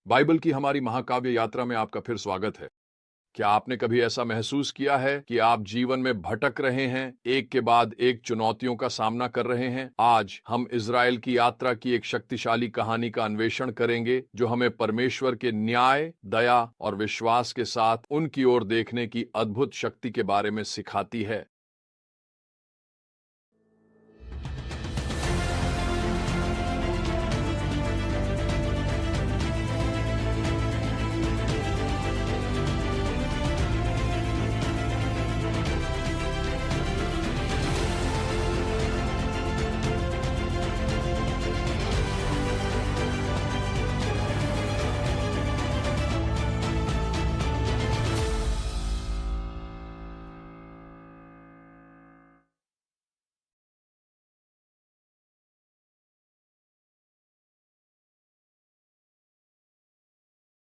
Bible की हमारी महाकाव्य यात्रा में आपका फिर स्वागत है। क्या आपने कभी ऐसा महसूस किया है कि आप जीवन में भटक रहे हैं, एक के बाद एक चुनौतियों का सामना कर रहे हैं? आज हम इज़राइल की यात्रा की एक शक्तिशाली कहानी का अन्वेषण करेंगे, जो हमें परमेश्वर के न्याय, दया और विश्वास के साथ उनकी ओर देखने की अद्भुत शक्ति के बारे में सिखाती है।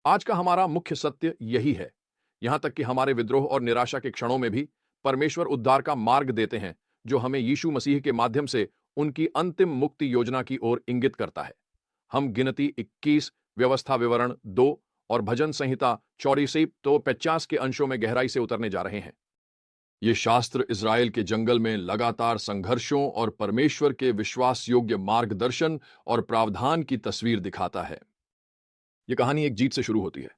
आज का हमारा मुख्य सत्य यही है। यहां तक कि हमारे विद्रोह और निराशा के क्षणों में भी परमेश्वर उद्धार का मार्ग देते हैं, जो हमें यीशु मसीह के माध्यम से उनकी अंतिम मुक्ति योजना की ओर इंगित करता है। हम गिनती 21, व्यवस्था विवरण 2 और भजन संहिता 84 तो 50 के अंशों में गहराई से उतरने जा रहे हैं। ये शास्त्र इज़राइल के जंगल में लगातार संघर्षों और परमेश्वर के विश्वास योग्य मार्गदर्शन और प्रावधान की तस्वीर दिखाता है। यह कहानी एक जीत से शुरू होती है।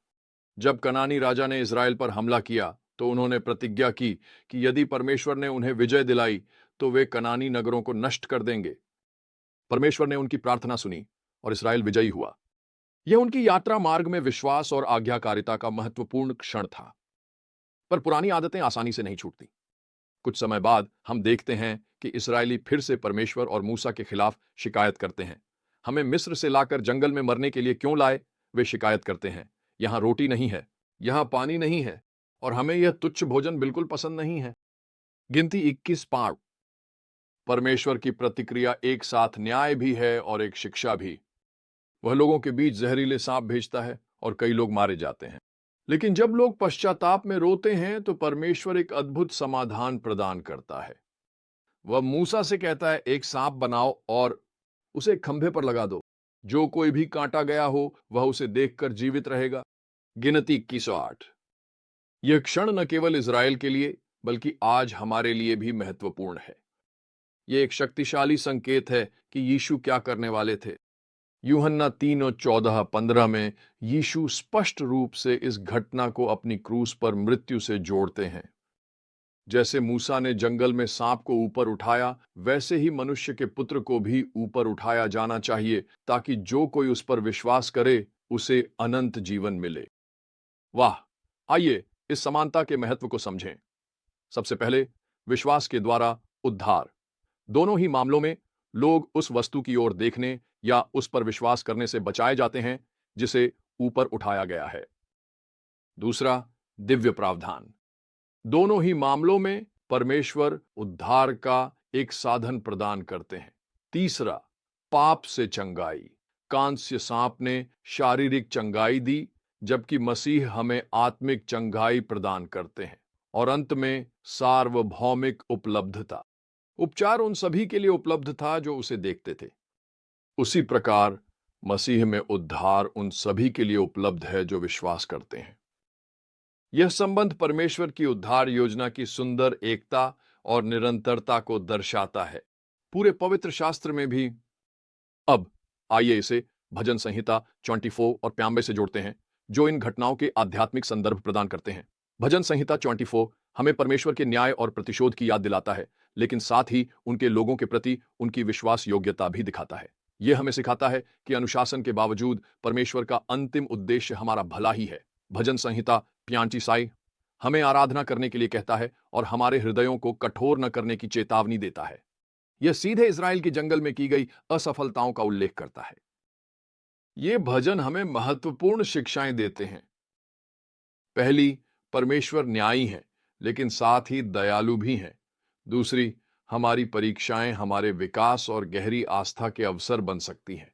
जब कनानी राजा ने इज़राइल पर हमला किया, तो उन्होंने प्रतिज्ञा की कि यदि परमेश्वर ने उन्हें विजय दिलाई, तो वे कनानी नगरों को नष्ट कर देंगे। परमेश्वर ने उनकी प्रार्थना सुनी और इज़राइल विजयी हुआ। यह उनकी यात्रा मार्ग में विश्वास और आज्ञाकारिता का महत्वपूर्ण क्षण था। पर पुरानी आदतें आसानी से नहीं छूटती। कुछ समय बाद हम देखते हैं कि इस्राएली फिर से परमेश्वर और मूसा के खिलाफ शिकायत करते हैं। हमें मिस्र से लाकर जंगल में मरने के लिए क्यों लाए? वे शिकायत करते हैं। यहां रोटी नहीं है, यहां पानी नहीं है, और हमें यह तुच्छ भोजन बिल्कुल पसंद नहीं है। गिनती 21:5। परमेश्वर की प्रतिक्रिया एक साथ न्याय भी है और एक शिक्षा भी। वह लोगों के बीच जहरीले सांप भेजता है और कई लोग मारे जाते हैं। लेकिन जब लोग पश्चाताप में रोते हैं, तो परमेश्वर एक अद्भुत समाधान प्रदान करता है। वह मूसा से कहता है, एक सांप बनाओ और उसे एक खंभे पर लगा दो। जो कोई भी काटा गया हो, वह उसे देखकर जीवित रहेगा। गिनती 21:8। यह क्षण न केवल इज़राइल के लिए, बल्कि आज हमारे लिए भी महत्वपूर्ण है। यह एक शक्तिशाली संकेत है कि यीशु क्या करने वाले थे। यूहन्ना 3:14-15 में यीशु स्पष्ट रूप से इस घटना को अपनी क्रूस पर मृत्यु से जोड़ते हैं। जैसे मूसा ने जंगल में सांप को ऊपर उठाया, वैसे ही मनुष्य के पुत्र को भी ऊपर उठाया जाना चाहिए, ताकि जो कोई उस पर विश्वास करे, उसे अनंत जीवन मिले। वाह! आइए इस समानता के महत्व को समझें। सबसे पहले, विश्वास के द्वारा उद्धार। दोनों ही मामलों में लोग उस वस्तु की ओर देखने या उस पर विश्वास करने से बचाए जाते हैं जिसे ऊपर उठाया गया है। दूसरा, दिव्य प्रावधान। दोनों ही मामलों में परमेश्वर उद्धार का एक साधन प्रदान करते हैं। तीसरा, पाप से चंगाई। कांस्य सांप ने शारीरिक चंगाई दी, जबकि मसीह हमें आत्मिक चंगाई प्रदान करते हैं। और अंत में, सार्वभौमिक उपलब्धता। उपचार उन सभी के लिए उपलब्ध था जो उसे देखते थे। उसी प्रकार मसीह में उद्धार उन सभी के लिए उपलब्ध है जो विश्वास करते हैं। यह संबंध परमेश्वर की उद्धार योजना की सुंदर एकता और निरंतरता को दर्शाता है, पूरे पवित्र शास्त्र में भी। अब आइए इसे भजन संहिता 24 और 95 से जोड़ते हैं, जो इन घटनाओं के आध्यात्मिक संदर्भ प्रदान करते हैं। भजन संहिता 24 हमें परमेश्वर के न्याय और प्रतिशोध की याद दिलाता है, लेकिन साथ ही उनके लोगों के प्रति उनकी विश्वास योग्यता भी दिखाता है। यह हमें सिखाता है कि अनुशासन के बावजूद परमेश्वर का अंतिम उद्देश्य हमारा भला ही है। भजन संहिता 85 हमें आराधना करने के लिए कहता है और हमारे हृदयों को कठोर न करने की चेतावनी देता है। यह सीधे इज़राइल के जंगल में की गई असफलताओं का उल्लेख करता है। ये भजन हमें महत्वपूर्ण शिक्षाएं देते हैं। पहली, परमेश्वर न्यायी है, लेकिन साथ ही दयालु भी हैं। दूसरी, हमारी परीक्षाएं हमारे विकास और गहरी आस्था के अवसर बन सकती हैं।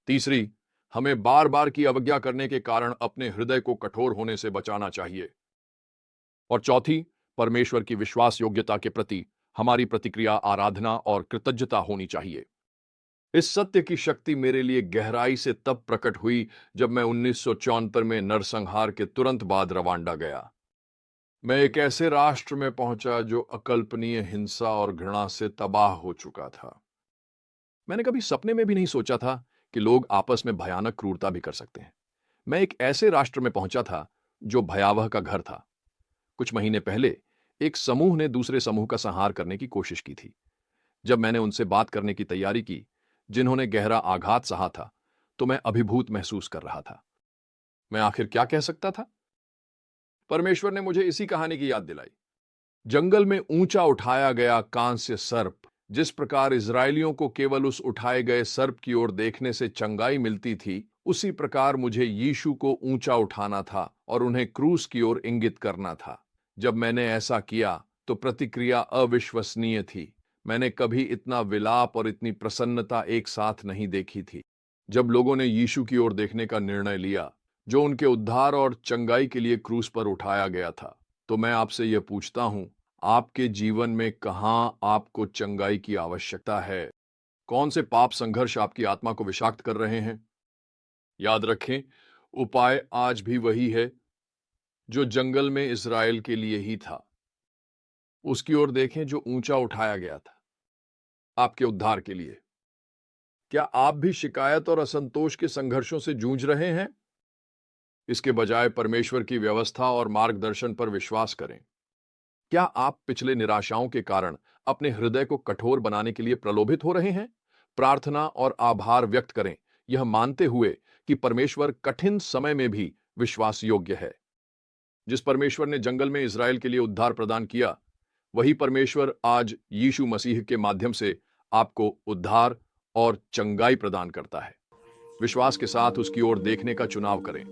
तीसरी, हमें बार बार की अवज्ञा करने के कारण अपने हृदय को कठोर होने से बचाना चाहिए। और चौथी, परमेश्वर की विश्वास योग्यता के प्रति हमारी प्रतिक्रिया आराधना और कृतज्ञता होनी चाहिए। इस सत्य की शक्ति मेरे लिए गहराई से तब प्रकट हुई जब मैं 1974 में नरसंहार के तुरंत बाद रवांडा गया। मैं एक ऐसे राष्ट्र में पहुंचा जो अकल्पनीय हिंसा और घृणा से तबाह हो चुका था। मैंने कभी सपने में भी नहीं सोचा था कि लोग आपस में भयानक क्रूरता भी कर सकते हैं। मैं एक ऐसे राष्ट्र में पहुंचा था जो भयावह का घर था। कुछ महीने पहले एक समूह ने दूसरे समूह का संहार करने की कोशिश की थी। जब मैंने उनसे बात करने की तैयारी की, जिन्होंने गहरा आघात सहा था, तो मैं अभिभूत महसूस कर रहा था। मैं आखिर क्या कह सकता था? परमेश्वर ने मुझे इसी कहानी की याद दिलाई। जंगल में ऊंचा उठाया गया कांस्य सर्प, जिस प्रकार इजरायलियों को केवल उस उठाए गए सर्प की ओर देखने से चंगाई मिलती थी, उसी प्रकार मुझे यीशु को ऊंचा उठाना था और उन्हें क्रूस की ओर इंगित करना था। जब मैंने ऐसा किया तो प्रतिक्रिया अविश्वसनीय थी। मैंने कभी इतना विलाप और इतनी प्रसन्नता एक साथ नहीं देखी थी। जब लोगों ने यीशु की ओर देखने का निर्णय लिया, जो उनके उद्धार और चंगाई के लिए क्रूस पर उठाया गया था, तो मैं आपसे यह पूछता हूं, आपके जीवन में कहां आपको चंगाई की आवश्यकता है? कौन से पाप संघर्ष आपकी आत्मा को विषाक्त कर रहे हैं? याद रखें, उपाय आज भी वही है जो जंगल में इज़राइल के लिए ही था। उसकी ओर देखें जो ऊंचा उठाया गया था आपके उद्धार के लिए। क्या आप भी शिकायत और असंतोष के संघर्षों से जूझ रहे हैं? इसके बजाय परमेश्वर की व्यवस्था और मार्गदर्शन पर विश्वास करें। क्या आप पिछले निराशाओं के कारण अपने हृदय को कठोर बनाने के लिए प्रलोभित हो रहे हैं? प्रार्थना और आभार व्यक्त करें, यह मानते हुए कि परमेश्वर कठिन समय में भी विश्वास योग्य है। जिस परमेश्वर ने जंगल में इज़राइल के लिए उद्धार प्रदान किया, वही परमेश्वर आज यीशु मसीह के माध्यम से आपको उद्धार और चंगाई प्रदान करता है। विश्वास के साथ उसकी ओर देखने का चुनाव करें।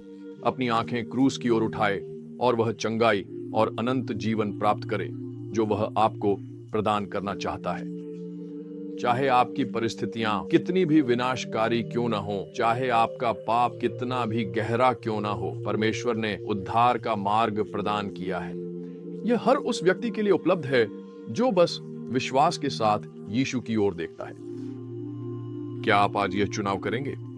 अपनी आंखें क्रूस की ओर उठाए और वह चंगाई और अनंत जीवन प्राप्त करे जो वह आपको प्रदान करना चाहता है। चाहे आपकी परिस्थितियां कितनी भी विनाशकारी क्यों न हो, चाहे आपका पाप कितना भी गहरा क्यों न हो, परमेश्वर ने उद्धार का मार्ग प्रदान किया है। यह हर उस व्यक्ति के लिए उपलब्ध है जो बस विश्वास के साथ यीशु की ओर देखता है। क्या आप आज यह चुनाव करेंगे?